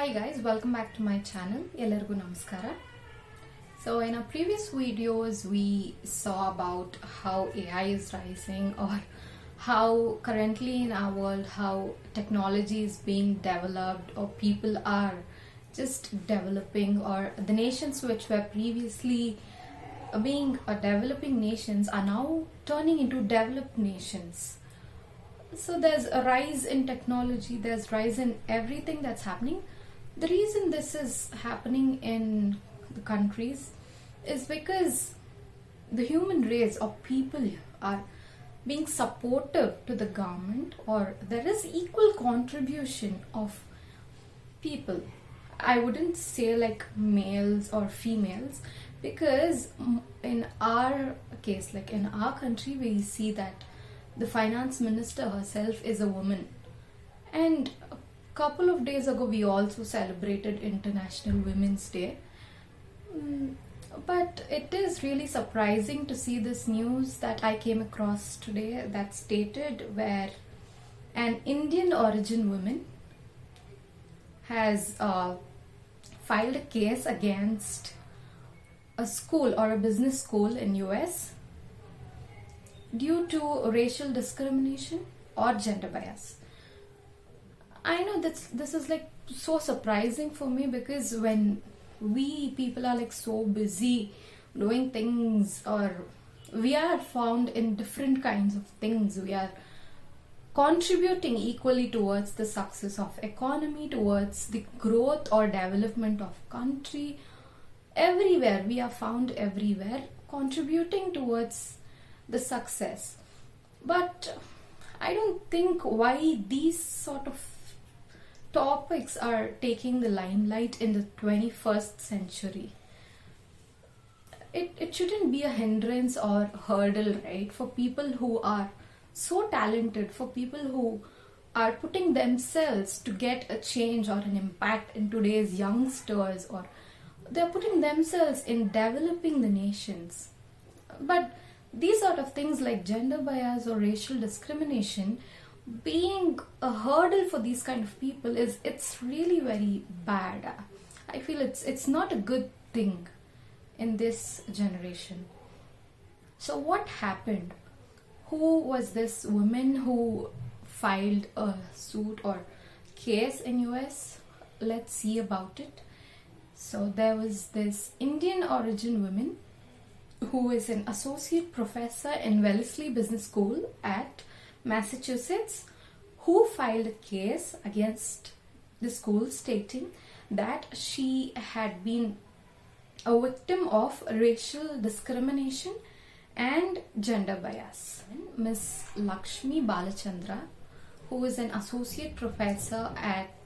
Hi guys, welcome back to my channel. Ellargu namaskara. So in our previous videos we saw about how AI is rising, or how currently in our world how technology is being developed, or people are just developing, or the nations which were previously being developing nations are now turning into developed nations. So there's a rise in technology, there's rise in everything that's happening. The reason this is happening in the countries is because the human race or people are being supportive to the government, or there is equal contribution of people. I wouldn't say like males or females, because in our case, like in our country, we see that the finance minister herself is a woman. And a couple of days ago we also celebrated International Women's Day. But it is really surprising to see this news that I came across today that stated where an Indian origin woman has filed a case against a school or a business school in US due to racial discrimination or gender bias. I know this is like so surprising for me, because when we people are like so busy doing things, or we are found in different kinds of things, we are contributing equally towards the success of economy, towards the growth or development of country. Everywhere we are found, everywhere contributing towards the success. But I don't think why these sort of topics are taking the limelight in the 21st century. It shouldn't be a hindrance or hurdle, right, for people who are so talented, for people who are putting themselves to get a change or an impact in today's youngsters, or they're putting themselves in developing the nations. But these sort of things like gender bias or racial discrimination being a hurdle for these kind of people it's really very bad. I feel it's not a good thing in this generation. So what happened? Who was this woman who filed a suit or case in US? Let's see about it. So there was this Indian origin woman who is an associate professor in Wellesley Business School at Massachusetts, who filed a case against the school stating that she had been a victim of racial discrimination and gender bias. Miss Lakshmi Balachandra, who is an associate professor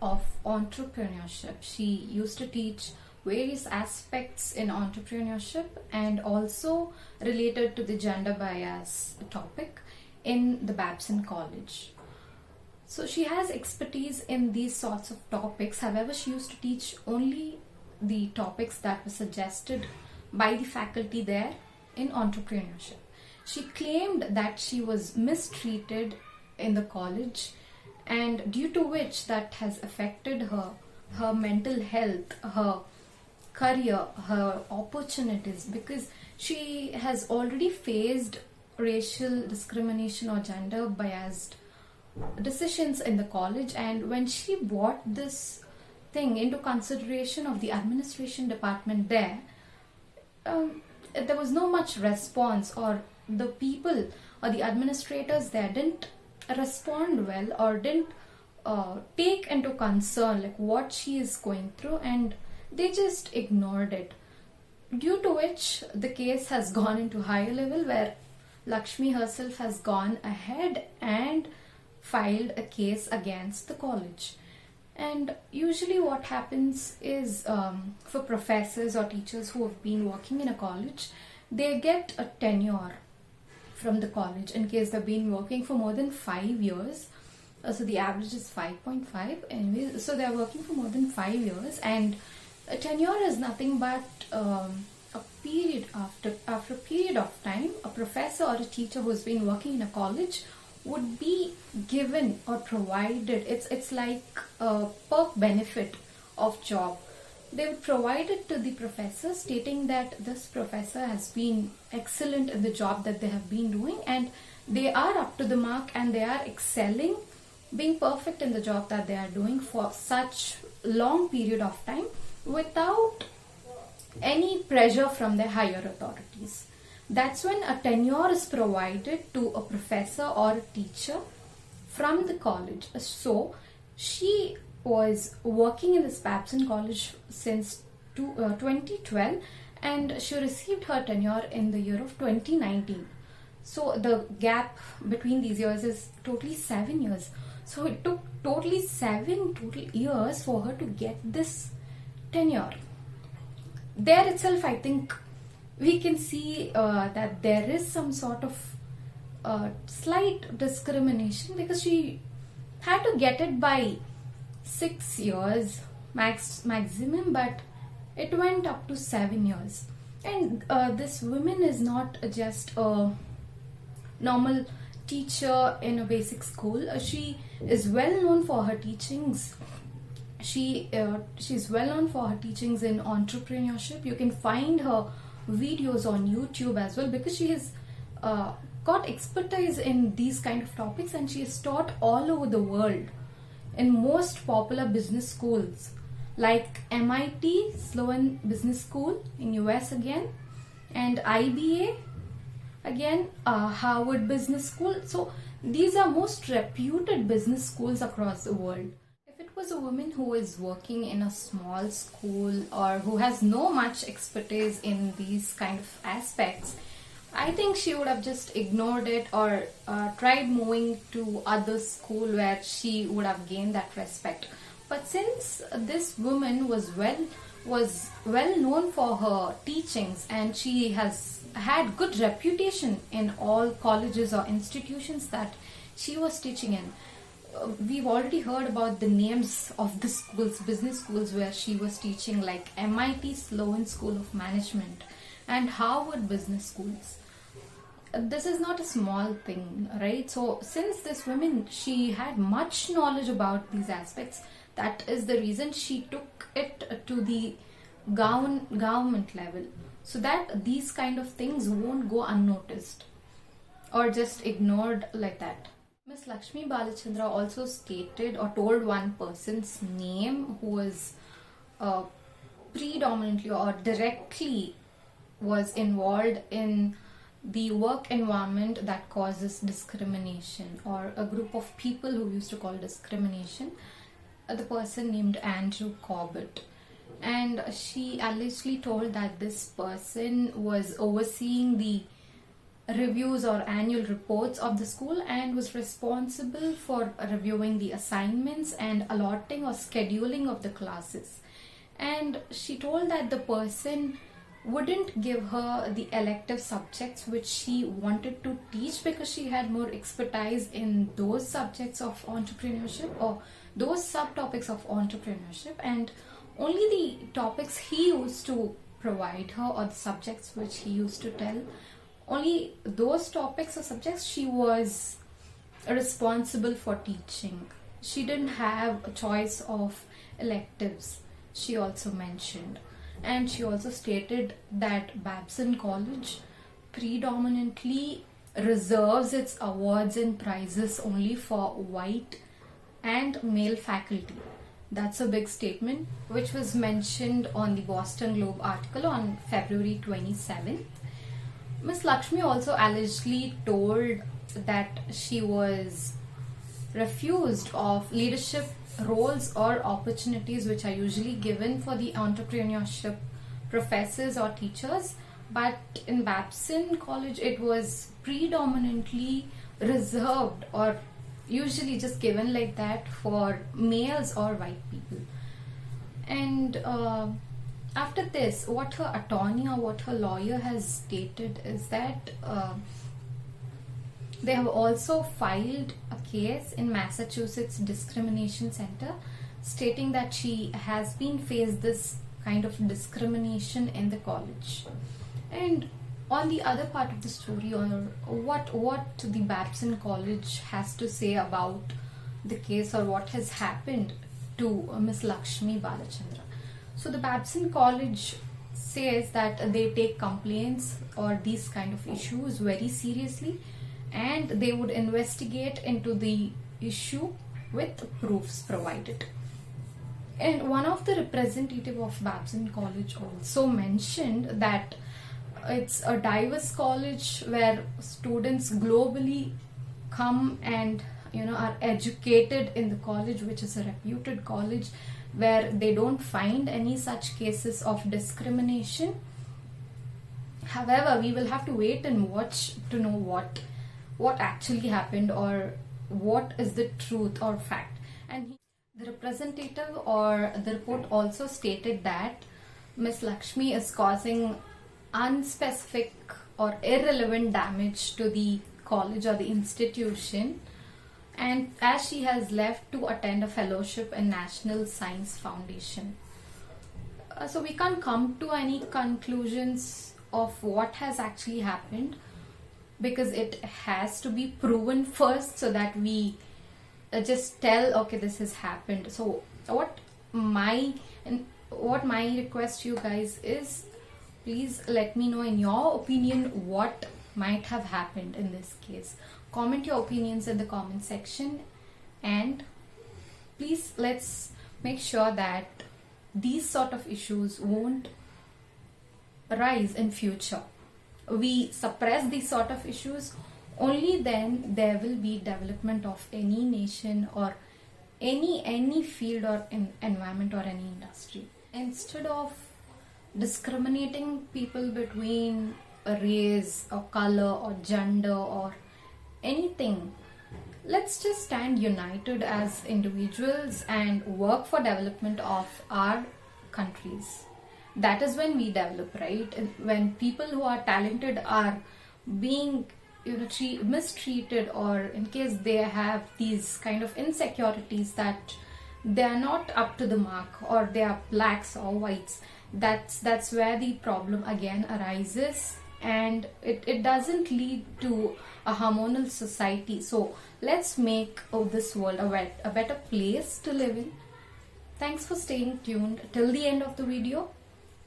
of entrepreneurship. She used to teach various aspects in entrepreneurship and also related to the gender bias topic in the Babson College. So she has expertise in these sorts of topics. However, she used to teach only the topics that were suggested by the faculty there in entrepreneurship. She claimed that she was mistreated in the college, and due to which that has affected her mental health, her career, her opportunities, because she has already faced racial discrimination or gender biased decisions in the college. And when she brought this thing into consideration of the administration department there was no much response, or the people or the administrators there didn't respond well, or didn't take into concern like what she is going through, and they just ignored it, due to which the case has gone into higher level, where Lakshmi herself has gone ahead and filed a case against the college. And usually what happens is, for professors or teachers who have been working in a college, they get a tenure from the college in case they've been working for more than 5 years. So the average is 5.5 anyways, so they're working for more than 5 years, and a tenure is nothing but a period after a period of time, a professor or a teacher who's been working in a college would be given or provided, it's like a perk benefit of job. They would provide it to the professor, stating that this professor has been excellent in the job that they have been doing, and they are up to the mark and they are excelling, being perfect in the job that they are doing for such long period of time without any pressure from their higher authorities. That's when a tenure is provided to a professor or a teacher from the college. So she was working in this Babson College since 2012, and she received her tenure in the year of 2019. So the gap between these years is totally 7 years. So it took totally 7 total years for her to get this tenure. There itself, I think we can see that there is some sort of slight discrimination, because she had to get it by 6 years maximum, but it went up to 7 years. And this woman is not just a normal teacher in a basic school. She is well known for her teachings. She's well known for her teachings in entrepreneurship. You can find her videos on YouTube as well, because she has got expertise in these kind of topics, and she is taught all over the world in most popular business schools like MIT, Sloan Business School in US again, and IBA again, Harvard Business School. So these are most reputed business schools across the world. If it was a woman who is working in a small school or who has no much expertise in these kind of aspects, I think she would have just ignored it or tried moving to other school where she would have gained that respect. But since this woman was well known for her teachings, and she has had good reputation in all colleges or institutions that she was teaching in. We've already heard about the names of the schools, business schools where she was teaching, like MIT Sloan School of Management and Harvard Business Schools. This is not a small thing, right? So since this woman, she had much knowledge about these aspects, that is the reason she took it to the government level, so that these kind of things won't go unnoticed or just ignored like that. Miss Lakshmi Balachandra also stated or told one person's name who was predominantly or directly was involved in the work environment that causes discrimination, or a group of people who used to call discrimination, the person named Andrew Corbett. And she allegedly told that this person was overseeing the reviews or annual reports of the school and was responsible for reviewing the assignments and allotting or scheduling of the classes. And she told that the person wouldn't give her the elective subjects which she wanted to teach, because she had more expertise in those subjects of entrepreneurship or those subtopics of entrepreneurship, and only the topics he used to provide her, or the subjects which he used to tell, only those topics or subjects she was responsible for teaching. She didn't have a choice of electives, she also mentioned. And she also stated that Babson College predominantly reserves its awards and prizes only for white and male faculty. That's a big statement, which was mentioned on the Boston Globe article on February 27th. Miss Lakshmi also allegedly told that she was refused of leadership roles or opportunities which are usually given for the entrepreneurship professors or teachers, but in Babson College it was predominantly reserved or usually just given like that for males or white people. And after this, what her attorney or what her lawyer has stated is that they have also filed a case in Massachusetts Discrimination Center, stating that she has been faced this kind of discrimination in the college. And on the other part of the story, or what the Babson College has to say about the case or what has happened to Miss Lakshmi Balachandra. So the Babson College says that they take complaints or these kind of issues very seriously, and they would investigate into the issue with proofs provided. And one of the representative of Babson College also mentioned that it's a diverse college where students globally come and are educated in the college, which is a reputed college where they don't find any such cases of discrimination. However, we will have to wait and watch to know what actually happened or what is the truth or fact. And the representative or the report also stated that Miss Lakshmi is causing unspecific or irrelevant damage to the college or the institution, and as she has left to attend a fellowship in National Science Foundation. So we can't come to any conclusions of what has actually happened, because it has to be proven first so that we just tell, okay, this has happened. So what my request to you guys is, please let me know in your opinion what might have happened in this case. Comment your opinions in the comment section, and please let's make sure that these sort of issues won't arise in future. We suppress these sort of issues, only then there will be development of any nation or any field or environment or any industry. Instead of discriminating people between a race or color or gender or anything, let's just stand united as individuals and work for development of our countries. That is when we develop, right? And when people who are talented are being mistreated, or in case they have these kind of insecurities that they are not up to the mark or they are blacks or whites, that's where the problem again arises, and it doesn't lead to a harmonious society. So let's make this world a better place to live in. Thanks for staying tuned till the end of the video.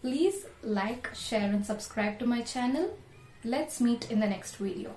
Please like, share and subscribe to my channel. Let's meet in the next video.